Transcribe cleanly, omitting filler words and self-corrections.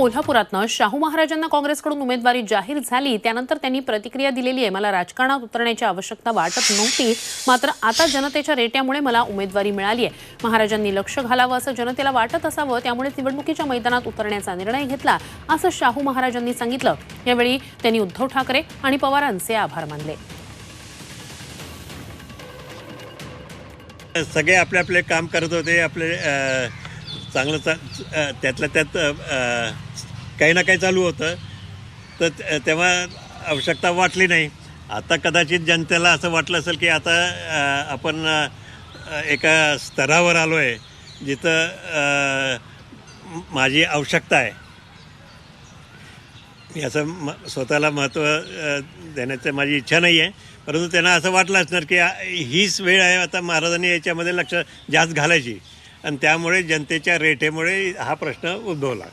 कोल्हापुरातनं शाहू महाराजांना काँग्रेसकडून उमेदवारी जाहीर झाली त्यानंतर त्यांनी प्रतिक्रिया दिलेली आहे। मला राजकारणात उतरण्याची आवश्यकता वाटत नव्हती, मात्र आता जनतेच्या रेट्यामुळे मला उमेदवारी मिळाली आहे। महाराजांनी लक्ष घालावं असं जनतेला वाटत असावं, त्यामुळे निवडणुकीच्या मैदानात उतरण्याचा निर्णय घेतला असं शाहू महाराजांनी सांगितलं। यावेळी त्यांनी उद्धव ठाकरे आणि पवारांचे आभार मानले। सगळे आपले आपले काम करत होते, आपले चांगलं त्यातल्या त्यात काही ना काही चालू होतं, तर तेव्हा आवश्यकता वाटली नाही। आता कदाचित जनतेला असं वाटलं असेल की आता आपण एका स्तरावर आलो आहे जिथं माझी आवश्यकता आहे। याचं स्वतःला महत्त्व देण्याचं माझी इच्छा नाही आहे, परंतु त्यांना असं वाटलं असणार की हीच वेळ आहे आता महाराजांनी याच्यामध्ये लक्ष जास्त घालायची, आणि त्यामुळे जनतेच्या रेटेमुळे हा प्रश्न उद्भवला।